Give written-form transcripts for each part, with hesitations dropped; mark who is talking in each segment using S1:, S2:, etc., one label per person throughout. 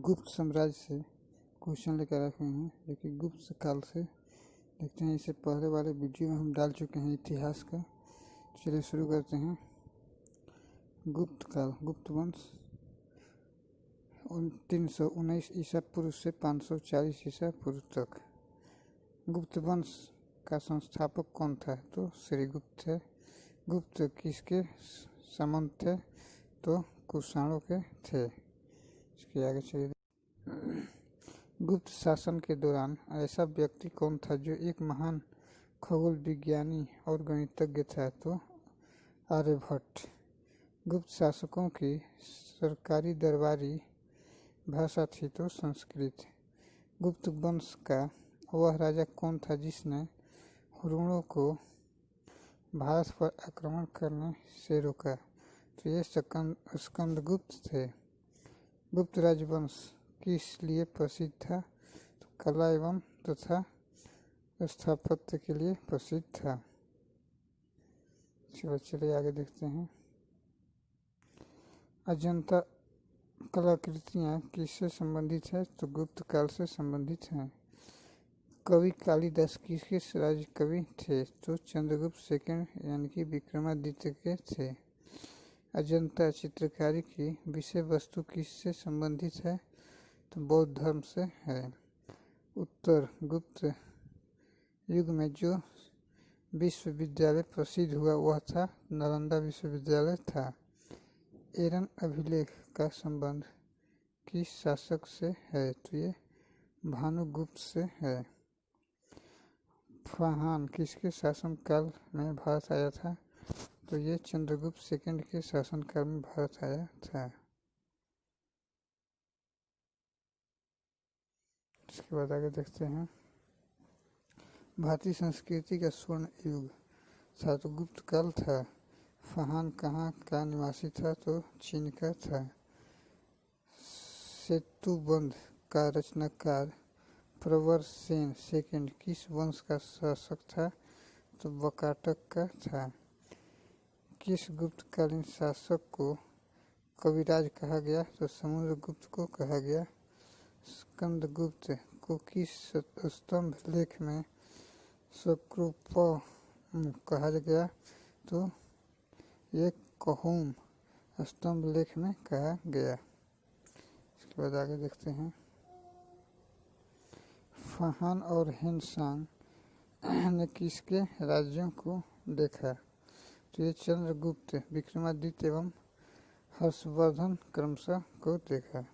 S1: गुप्त साम्राज्य से क्वेश्चन लेकर रखे हैं जो कि गुप्त काल से देखते हैं। इससे पहले वाले वीडियो में हम डाल चुके हैं इतिहास का। चलिए शुरू करते हैं। गुप्त काल, गुप्त वंश 319 ईसा पूर्व से 540 ईसा पूर्व तक। गुप्त वंश का संस्थापक कौन था? तो श्री गुप्त थे। गुप्त किसके संबंध थे? तो कुषाणों के थे। इसके आगे चलिए। गुप्त शासन के दौरान ऐसा व्यक्ति कौन था जो एक महान खगोल विज्ञानी और गणितज्ञ था? तो आर्यभट्ट। गुप्त शासकों की सरकारी दरबारी भाषा थी तो संस्कृत। गुप्त वंश का वह राजा कौन था जिसने हुरणों को भारत पर आक्रमण करने से रोका? तो ये स्कंदगुप्त थे। गुप्त राजवंश किस लिए प्रसिद्ध था? तो कला एवं तथा स्थापत्य के लिए प्रसिद्ध था। चलिए आगे देखते हैं। अजंता कलाकृतियाँ किससे संबंधित है? तो गुप्त काल से संबंधित हैं। कवि कालिदास किसके राज्य कवि थे? तो चंद्रगुप्त सेकंड यानी कि विक्रमादित्य के थे। अजंता चित्रकारी की विषय वस्तु किससे संबंधित है? तो बौद्ध धर्म से है। उत्तर गुप्त युग में जो विश्वविद्यालय प्रसिद्ध हुआ वह था नालंदा विश्वविद्यालय था। एरन अभिलेख का संबंध किस शासक से है? तो ये भानुगुप्त से है। फाहान किसके शासनकाल में भारत आया था? तो ये चंद्रगुप्त सेकंड के शासनकाल में भारत आया था। इसके बाद आगे देखते हैं। भारतीय संस्कृति का स्वर्ण युग था तो गुप्त काल था। फाहान कहाँ का निवासी था? तो चीन का था। सेतुबंध का रचनाकार प्रवर सेन सेकंड किस वंश का शासक था? तो वाकाटक का था। किस गुप्तकालीन शासक को कविराज कहा गया? तो समुद्रगुप्त को कहा गया। स्कंदगुप्त को किस स्तंभ लेख में सक्रूप कहा गया? तो ये कहुम स्तंभ लेख में कहा गया। इसके बाद आगे देखते हैं। फाहान और हेनसांग ने किसके राज्यों को देखा? तो ये चंद्रगुप्त, विक्रमादित्य एवं हर्षवर्धन क्रमशः को देखा।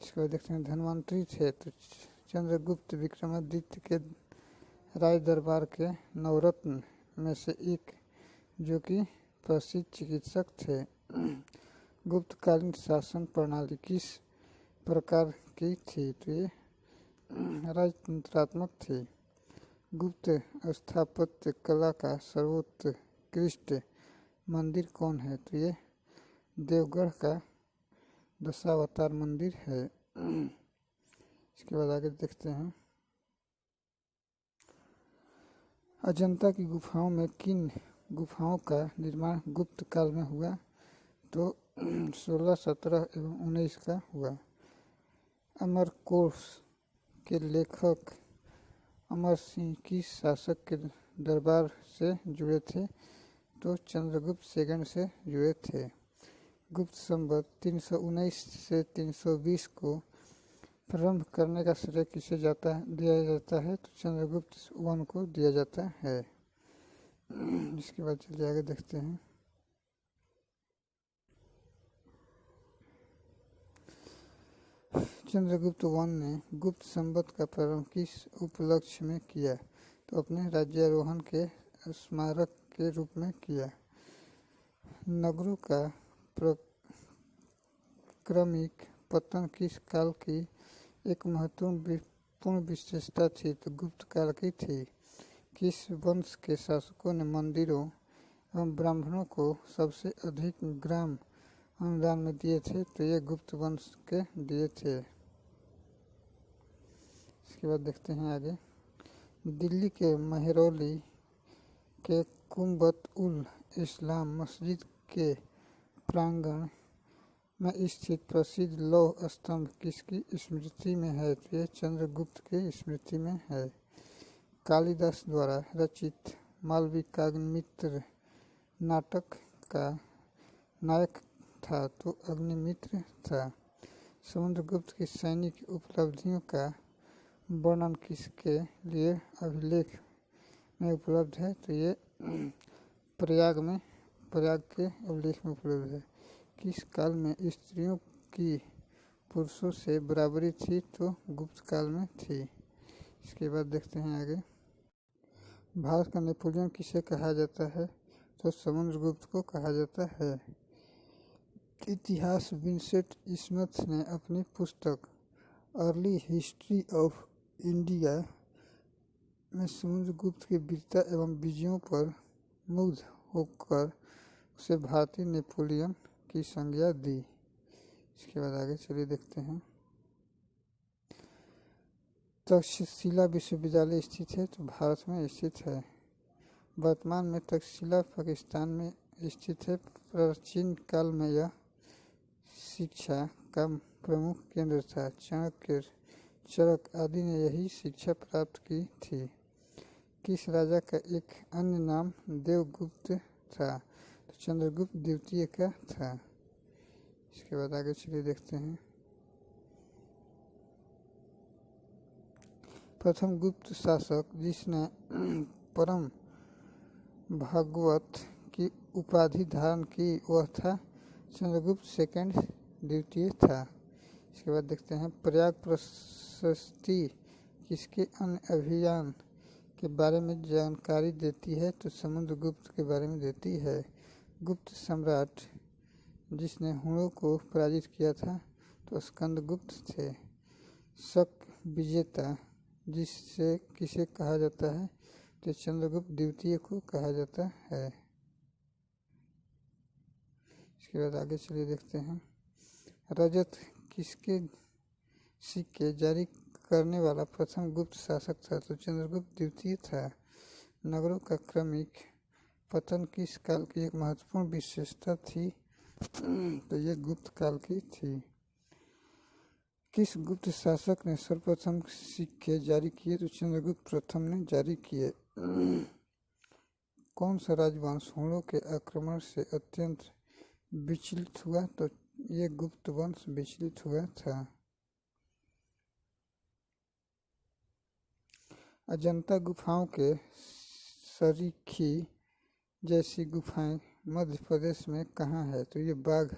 S1: इसके बाद देखते हैं। धन्वंतरी थे तो चंद्रगुप्त विक्रमादित्य के राज दरबार के नवरत्न में से एक जो कि प्रसिद्ध चिकित्सक थे। गुप्तकालीन शासन प्रणाली किस प्रकार की थी? तो ये राजतंत्रात्मक थी। गुप्त स्थापत्य कला का सर्वोत्कृष्ट मंदिर कौन है? तो ये देवगढ़ का दशावतार मंदिर है। इसके बाद आगे देखते हैं। अजंता की गुफाओं में किन गुफाओं का निर्माण गुप्त काल में हुआ? तो 16, 17 एवं 19 का हुआ। अमरकोश के लेखक अमर सिंह किस शासक के दरबार से जुड़े थे? तो चंद्रगुप्त सेकंड से जुड़े थे। गुप्त संवत 319 से 320 को प्रारंभ करने का श्रेय किसे दिया जाता है? तो चंद्रगुप्त वन को दिया जाता है। इसके बाद चलिए आगे देखते हैं। चंद्रगुप्त वन ने गुप्त संवत का प्रारंभ किस उपलक्ष्य में किया? तो अपने राज्यारोहण के स्मारक के रूप में किया। नगरों का क्रमिक पतन किस काल की एक महत्वपूर्ण विशेषता थी? तो गुप्त काल की थी। किस वंश के शासकों ने मंदिरों एवं ब्राह्मणों को सबसे अधिक ग्राम अनुदान में दिए थे? तो ये गुप्त वंश के दिए थे। इसके बाद देखते हैं आगे। दिल्ली के मेहरौली के कुंबत उल इस्लाम मस्जिद के प्रांगण में स्थित प्रसिद्ध लौह स्तंभ किसकी स्मृति में है? तो ये चंद्रगुप्त के स्मृति में है। कालिदास द्वारा रचित मालविकाग्निमित्र नाटक का नायक था तो अग्निमित्र था। समुद्रगुप्त की सैनिक उपलब्धियों का वर्णन किसके लिए अभिलेख में उपलब्ध है? तो ये प्रयाग के अभिलेख में उपलब्ध है। किस काल में स्त्रियों की पुरुषों से बराबरी थी? तो गुप्त काल में थी। इसके बाद देखते हैं आगे। भारत का नेपोलियन किसे कहा जाता है? तो समुद्रगुप्त को कहा जाता है। इतिहास विंसेंट स्मिथ ने अपनी पुस्तक अर्ली हिस्ट्री ऑफ इंडिया में समुद्रगुप्त की वीरता एवं विजयों पर मुग्ध होकर उसे भारतीय नेपोलियन की संज्ञा दी। इसके बाद आगे चलिए देखते हैं। तक्षशिला विश्वविद्यालय स्थित है? तो भारत में स्थित है। वर्तमान में तक्षशिला पाकिस्तान में स्थित है। प्राचीन काल में यह शिक्षा का प्रमुख केंद्र था। चाणक्य, चरक आदि ने यही शिक्षा प्राप्त की थी। किस राजा का एक अन्य नाम देवगुप्त था? तो चंद्रगुप्त द्वितीय का था। इसके बाद आगे चलिए देखते हैं। प्रथम गुप्त शासक जिसने परम भागवत की उपाधि धारण की वह था चंद्रगुप्त सेकंड द्वितीय था। इसके बाद देखते हैं। प्रयाग प्रशस्ति किसके अन्य अभियान के बारे में जानकारी देती है? तो समुद्रगुप्त के बारे में देती है। गुप्त सम्राट जिसने हुणों को पराजित किया था तो स्कंदगुप्त थे। शक विजेता जिससे किसे कहा जाता है? तो चंद्रगुप्त द्वितीय को कहा जाता है। इसके बाद आगे चलिए देखते हैं। रजत किसके सिक्के जारी करने वाला प्रथम गुप्त शासक था? तो चंद्रगुप्त द्वितीय था। नगरों का क्रमिक पतन किस काल की एक महत्वपूर्ण विशेषता थी? तो ये गुप्त काल की थी। किस गुप्त शासक ने सर्वप्रथम सिक्के जारी किए? तो चंद्रगुप्त प्रथम ने जारी किए। कौन सा राजवंश हुणों के आक्रमण से अत्यंत विचलित हुआ? तो ये गुप्त वंश विचलित हुआ था। अजंता गुफाओं के सरीखी जैसी गुफाएं मध्य प्रदेश में कहाँ है? तो ये बाघ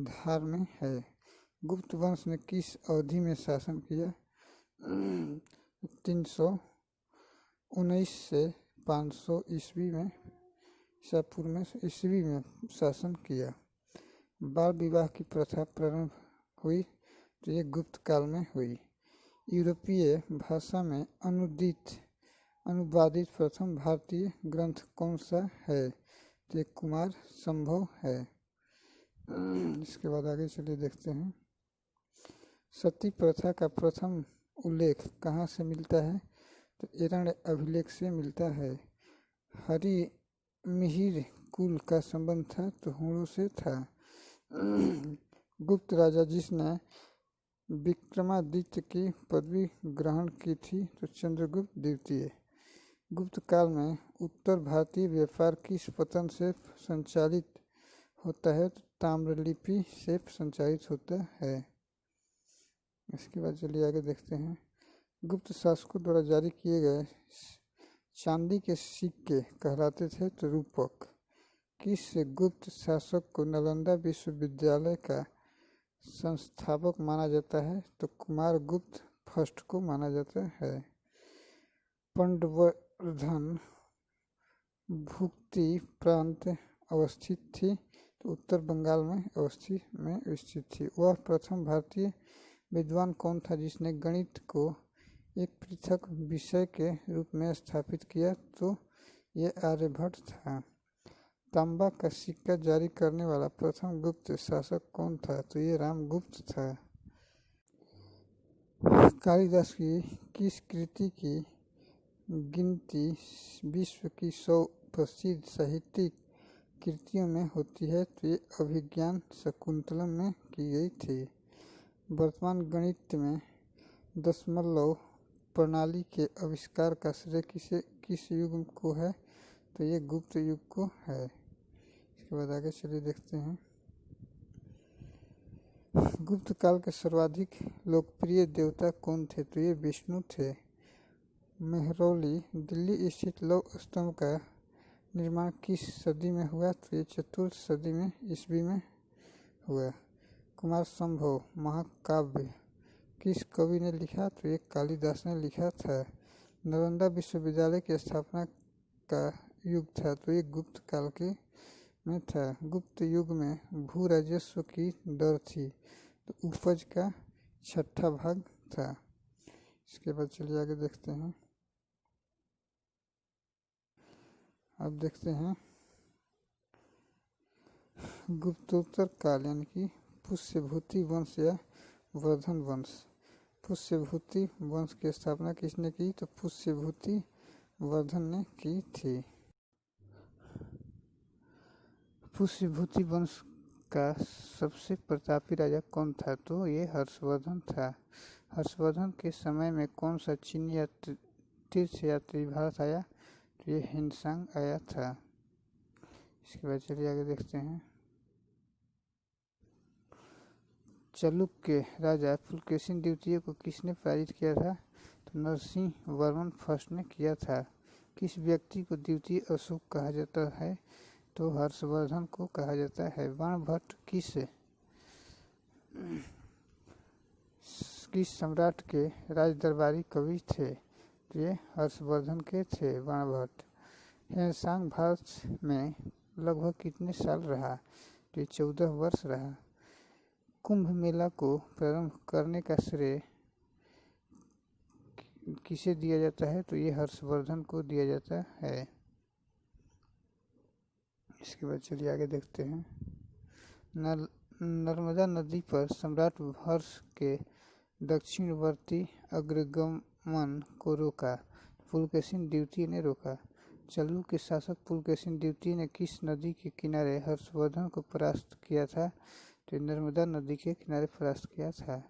S1: धार में है। गुप्त वंश ने किस अवधि में शासन किया? 319 से 500 ईस्वी में ईस्वी में शासन किया। बाल विवाह की प्रथा प्रारंभ हुई? तो ये गुप्त काल में हुई। यूरोपीय भाषा में अनुवादित प्रथम भारतीय ग्रंथ कौन सा है? तो ये कुमार संभव है। इसके बाद आगे चलिए देखते हैं। सती प्रथा का प्रथम उल्लेख कहाँ से मिलता है? तो एरण्य अभिलेख से मिलता है। हरिमिहिर कुल का संबंध था? तो हुणों से था। गुप्त राजा जिसने विक्रमादित्य की पदवी ग्रहण की थी? तो चंद्रगुप्त द्वितीय। गुप्त काल में उत्तर भारतीय व्यापार किस पतन से संचालित होता है? तो ताम्रलिपि से संचालित होता है। इसके बाद चलिए आगे देखते हैं। गुप्त शासकों द्वारा जारी किए गए चांदी के सिक्के कहलाते थे? तो रूपक। किस गुप्त शासक को नालंदा विश्वविद्यालय का संस्थापक माना जाता है? तो कुमार गुप्त फर्स्ट को माना जाता है। पंडवर्धन भुक्ति प्रांत अवस्थित थी? तो उत्तर बंगाल में स्थित थी। वह प्रथम भारतीय विद्वान कौन था जिसने गणित को एक पृथक विषय के रूप में स्थापित किया? तो ये आर्यभट्ट था। तांबा का सिक्का जारी करने वाला प्रथम गुप्त शासक कौन था? तो ये रामगुप्त था। कालिदास की किस कृति की गिनती विश्व की 100 प्रसिद्ध साहित्यिक कृतियों में होती है तो ये अभिज्ञान शकुंतलम में की गई थी। वर्तमान गणित में दशमलव प्रणाली के आविष्कार का श्रेय किस युग को है तो ये गुप्त युग को है। इसके बाद आगे चलिए देखते हैं। गुप्त काल के सर्वाधिक लोकप्रिय देवता कौन थे तो ये विष्णु थे। मेहरौली दिल्ली स्थित लौह स्तंभ का निर्माण किस सदी में हुआ तो ये चतुर्थ सदी में ईस्वी में हुआ। कुमार संभव महाकाव्य किस कवि ने लिखा तो ये कालिदास ने लिखा था। नालंदा विश्वविद्यालय की स्थापना का युग था तो ये गुप्त काल के में था। गुप्त युग में भू राजस्व की दर थी तो उपज का 6वां भाग था। इसके बाद चलिए आगे देखते हैं। अब देखते हैं गुप्तोत्तर काल यानी कि पुष्यभूति वंश या वर्धन वंश। पुष्यभूति वंश की स्थापना किसने की तो पुष्यभूति वर्धन ने की थी। पुष्यभूति वंश का सबसे प्रतापी राजा कौन था तो ये हर्षवर्धन था। हर्षवर्धन के समय में कौन सा चीनी तीर्थ यात्री भारत आया तो ये हिंसांग आया था। इसके बाद चलिए आगे देखते हैं। चालुक्य राजा पुलकेशिन द्वितीय को किसने पराजित किया था तो नरसिंह वर्मन फर्स्ट ने किया था। किस व्यक्ति को द्वितीय अशोक कहा जाता है तो हर्षवर्धन को कहा जाता है। बाणभट्ट किस सम्राट के राजदरबारी कवि थे तो ये हर्षवर्धन के थे बाणभट्ट। हिंसांग भारत में लगभग कितने साल रहा तो ये 14 वर्ष रहा। कुंभ मेला को प्रारंभ करने का श्रेय किसे दिया जाता है तो ये हर्षवर्धन को दिया जाता है। इसके बाद चलिए आगे देखते हैं। नर्मदा नदी पर सम्राट हर्ष के दक्षिणवर्ती अग्रगमन को रोका पुलकेशिन द्वितीय ने रोका। चालुक्य के शासक पुलकेशिन द्वितीय ने किस नदी के किनारे हर्षवर्धन को परास्त किया था तो नर्मदा नदी के किनारे परास्त किया था।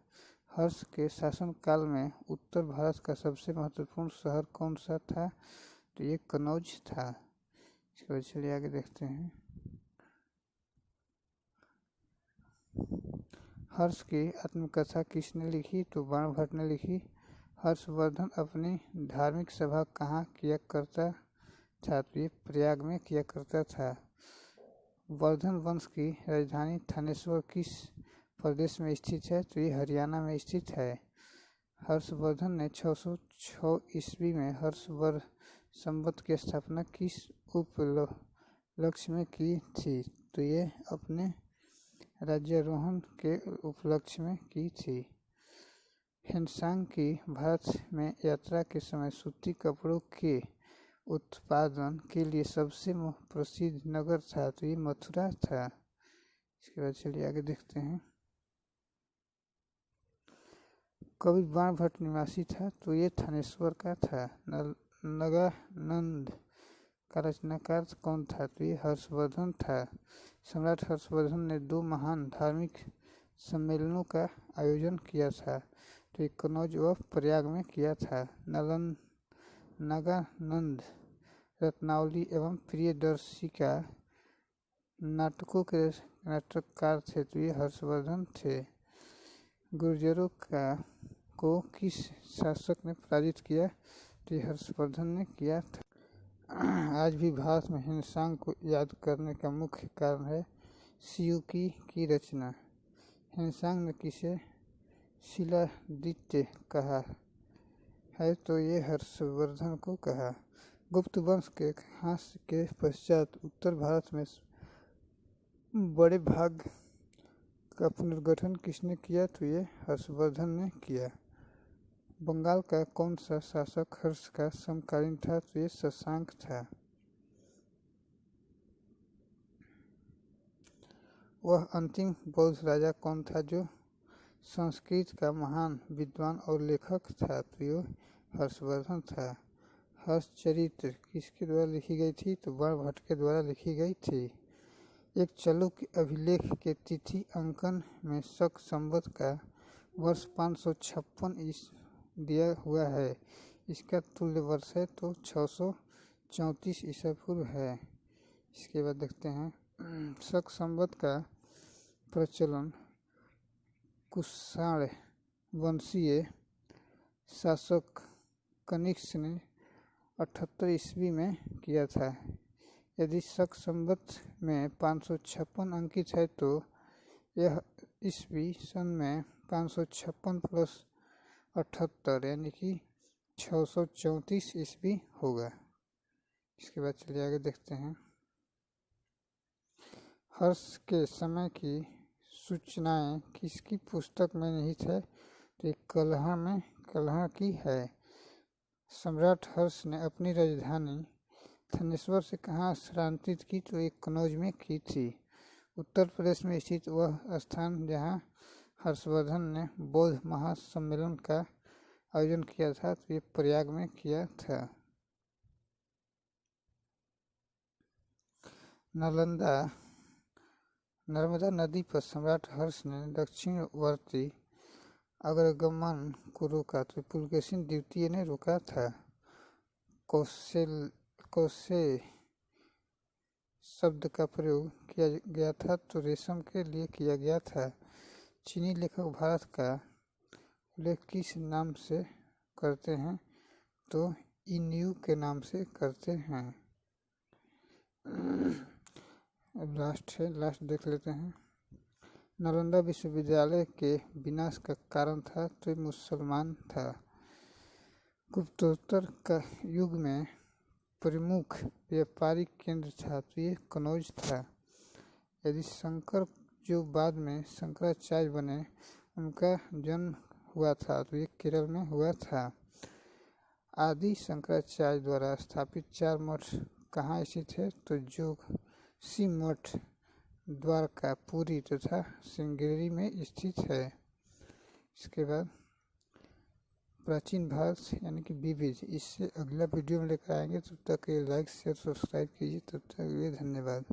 S1: हर्ष के शासन काल में उत्तर भारत का सबसे महत्वपूर्ण शहर कौन सा था तो ये कनौज था। इसके बाद चलिए आगे देखते हैं। हर्ष की आत्मकथा किसने लिखी तो बाणभट्ट ने लिखी। हर्षवर्धन अपनी धार्मिक सभा कहाँ किया करता था तो ये प्रयाग में किया करता था। वर्धन वंश की राजधानी थानेश्वर किस प्रदेश में स्थित है तो ये हरियाणा में स्थित है। हर्षवर्धन ने 606 ईस्वी में हर्षवर्ध संवत की स्थापना किस उपलक्ष्य में की थी तो ये अपने राज्यारोहण के उपलक्ष्य में की थी। हिंसांग की भारत में यात्रा के समय सूती कपड़ों के उत्पादन के लिए सबसे प्रसिद्ध नगर था तो ये मथुरा था। इसके बाद चलिए आगे देखते हैं। कवि बाणभट्ट निवासी था तो ये थानेश्वर का था। नगानंद का रचनाकार कौन था तो ये हर्षवर्धन था। सम्राट हर्षवर्धन ने 2 महान धार्मिक सम्मेलनों का आयोजन किया था तो ये कनौज व प्रयाग में किया था। नगानंद रत्नावली एवं प्रियदर्शिका नाटकों के नाटककार थे तो ये हर्षवर्धन थे। गुर्जरों को किस शासक ने पराजित किया तो ये हर्षवर्धन ने किया था। आज भी भारत में हिंसांग को याद करने का मुख्य कारण है शियुकी की रचना। हिंसांग ने किसे शिलादित्य कहा है तो ये हर्षवर्धन को कहा। गुप्त वंश के ह्रास के पश्चात उत्तर भारत में बड़े भाग का पुनर्गठन किसने किया तो ये हर्षवर्धन ने किया। बंगाल का कौन सा शासक हर्ष का समकालीन था तो ये शशांक था। वह अंतिम बौद्ध राजा कौन था जो संस्कृत का महान विद्वान और लेखक था तो ये हर्षवर्धन था। हर्षचरित्र किसके द्वारा लिखी गई थी तो बाणभट्ट के द्वारा लिखी गई थी। एक चालुक्य अभिलेख के तिथि अंकन में शक संवत का वर्ष 556 दिया हुआ है। इसका तुल्य वर्ष है तो 634 ईसा पूर्व है। इसके बाद देखते हैं शक संवत का प्रचलन कुषाण वंशीय शासक कनिष्क ने 78 ईस्वी में किया था। यदि शक संवत में 556 अंकित है तो यह ईस्वी सन में 556 प्लस 78 यानी कि 634 ईस्वी होगा। इसके बाद चलिए आगे देखते हैं। हर्ष के समय की सूचनाएं किसकी पुस्तक में निहित है? तो ये कलह की है। सम्राट हर्ष ने अपनी राजधानी थानेश्वर से कहाँ स्थानांतरित की? तो एक कनौज में की थी। उत्तर प्रदेश में स्थित वह स्थान जहाँ हर्षवर्धन ने बौद्ध महासम्मेलन का आयोजन किया था, तो ये प्रयाग में किया था। नर्मदा नदी पर सम्राट हर्ष ने दक्षिणवर्ती अग्रगमन को रोका, तो पुलकेशिन द्वितीय ने रोका था। कौशे शब्द का प्रयोग किया गया था तो रेशम के लिए किया गया था। चीनी लेखक भारत का उल्लेख किस नाम से करते हैं? तो इन्यू के नाम से करते हैं। अब लास्ट देख लेते हैं। नालंदा विश्वविद्यालय के विनाश का कारण था तो मुसलमान था। गुप्तोत्तर का युग में प्रमुख व्यापारिक केंद्र था तो ये कनौज था। यदि शंकर जो बाद में शंकराचार्य बने उनका जन्म हुआ था तो ये केरल में हुआ था। आदि शंकराचार्य द्वारा स्थापित 4 मठ कहाँ स्थित है? तो जोशी मठ द्वारका, पुरी तथा श्रृंगेरी में स्थित है। इसके बाद प्राचीन भारत यानी कि विविध, इससे अगला वीडियो में लेकर आएंगे। तब तक के लाइक शेयर सब्सक्राइब कीजिए। तब तक के लिए धन्यवाद।